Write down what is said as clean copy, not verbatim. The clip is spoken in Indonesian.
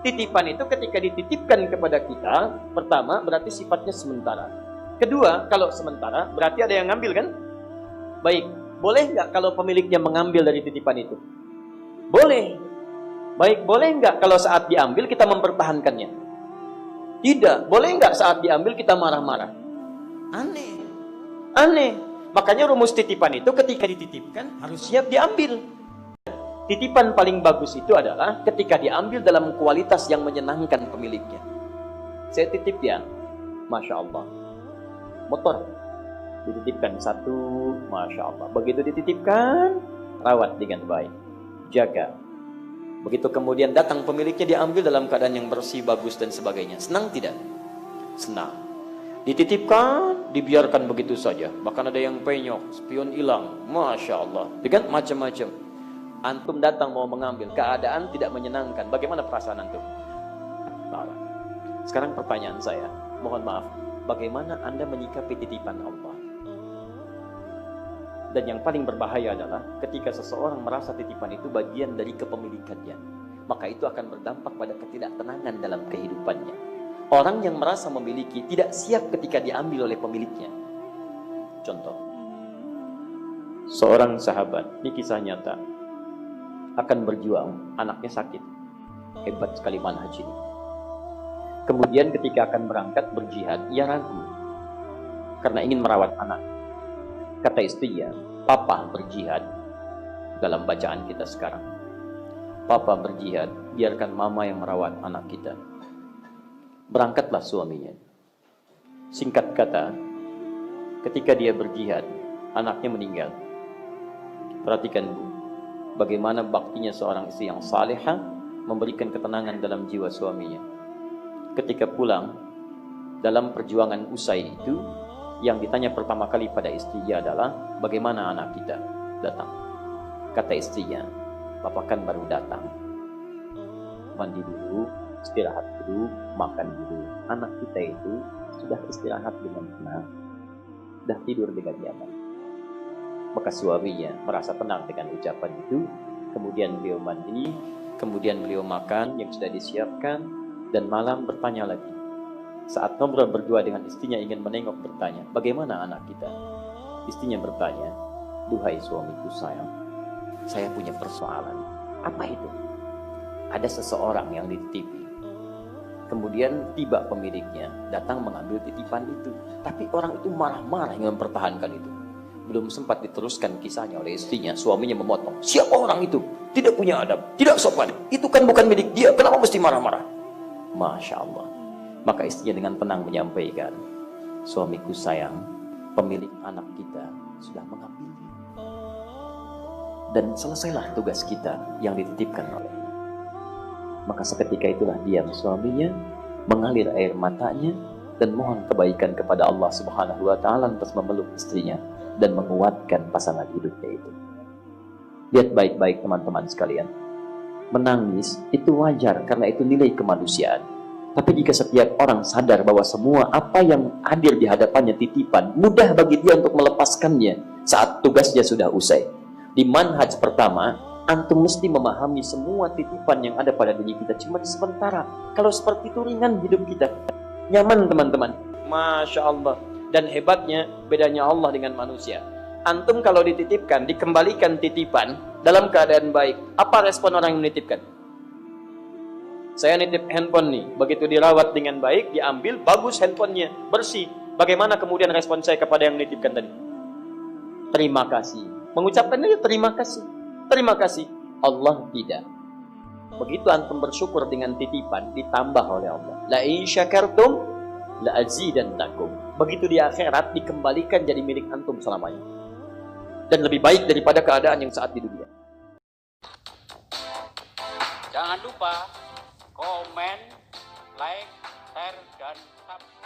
Titipan itu ketika dititipkan kepada kita, pertama berarti sifatnya sementara. Kedua, kalau sementara berarti ada yang ngambil kan? Baik, boleh nggak kalau pemiliknya mengambil dari titipan itu? Boleh. Baik, boleh nggak kalau saat diambil kita mempertahankannya? Tidak. Boleh nggak saat diambil kita marah-marah? Aneh. Aneh. Makanya rumus titipan itu ketika dititipkan harus siap diambil. Titipan paling bagus itu adalah ketika diambil dalam kualitas yang menyenangkan pemiliknya. Saya titip ya, Masya Allah. Motor, dititipkan satu, Masya Allah. Begitu dititipkan, rawat dengan baik. Jaga. Begitu kemudian datang pemiliknya diambil dalam keadaan yang bersih, bagus dan sebagainya. Senang tidak? Senang. Dititipkan, dibiarkan begitu saja. Bahkan ada yang penyok, spion hilang. Masya Allah. Dengan macam-macam. Antum datang mau mengambil, keadaan tidak menyenangkan. Bagaimana perasaan antum? Marah. Sekarang pertanyaan saya, mohon maaf, bagaimana Anda menyikapi titipan Allah? Dan yang paling berbahaya adalah ketika seseorang merasa titipan itu bagian dari kepemilikannya, maka itu akan berdampak pada ketidaktenangan dalam kehidupannya. Orang yang merasa memiliki tidak siap ketika diambil oleh pemiliknya. Contoh, seorang sahabat, ini kisah nyata, akan berjuang, anaknya sakit. Hebat sekali manhaj ini. Kemudian ketika akan berangkat berjihad, ia ragu karena ingin merawat anak. Kata istrinya, papa berjihad. Dalam bacaan kita sekarang, papa berjihad, biarkan mama yang merawat anak kita. Berangkatlah suaminya. Singkat kata, ketika dia berjihad, anaknya meninggal. Perhatikan Bu, bagaimana baktinya seorang istri yang salihah memberikan ketenangan dalam jiwa suaminya. Ketika pulang, dalam perjuangan usai itu, yang ditanya pertama kali pada istrinya adalah, bagaimana anak kita datang? Kata istrinya, papa kan baru datang. Mandi dulu, istirahat dulu, makan dulu. Anak kita itu sudah istirahat dengan tenang, sudah tidur dengan nyaman. Maka suaminya merasa tenang dengan ucapan itu. Kemudian beliau mandi, kemudian beliau makan yang sudah disiapkan, dan malam bertanya lagi. Saat ngobrol berdua dengan istrinya ingin menengok, bertanya, bagaimana anak kita? Istrinya bertanya, duhai suamiku sayang, saya punya persoalan. Apa itu? Ada seseorang yang dititipi. Kemudian tiba pemiliknya, datang mengambil titipan itu. Tapi orang itu marah-marah ingin mempertahankan itu. Belum sempat diteruskan kisahnya oleh istrinya, suaminya memotong. Siapa orang itu? Tidak punya adab, tidak sopan. Itu kan bukan milik dia, kenapa mesti marah-marah? Masya Allah. Maka istrinya dengan tenang menyampaikan, suamiku sayang, pemilik anak kita sudah mengambilnya. Dan selesailah tugas kita yang dititipkan olehnya. Maka seketika itulah diam suaminya, mengalir air matanya, dan mohon kebaikan kepada Allah Subhanahu wa Ta'ala atas memeluk istrinya dan menguatkan pasangan hidupnya itu. Lihat baik-baik teman-teman sekalian. Menangis itu wajar karena itu nilai kemanusiaan. Tapi jika setiap orang sadar bahwa semua apa yang hadir di hadapannya titipan, mudah bagi dia untuk melepaskannya saat tugasnya sudah usai. Di manhaj pertama, antum mesti memahami semua titipan yang ada pada diri kita cuma sementara. Kalau seperti itu ringan hidup kita. Nyaman teman-teman. Masya Allah. Dan hebatnya, bedanya Allah dengan manusia. Antum kalau dititipkan, dikembalikan titipan dalam keadaan baik. Apa respon orang yang menitipkan? Saya nitip handphone nih. Begitu dirawat dengan baik, diambil, bagus handphonenya, bersih. Bagaimana kemudian respon saya kepada yang menitipkan tadi? Terima kasih. Mengucapkan aja terima kasih. Terima kasih. Allah tidak. Begitu antum bersyukur dengan titipan, ditambah oleh Allah. La in syakartum la azidannakum. Begitu di akhirat dikembalikan jadi milik antum selamanya. Dan lebih baik daripada keadaan yang saat di dunia. Jangan lupa komen, like, share, dan subscribe.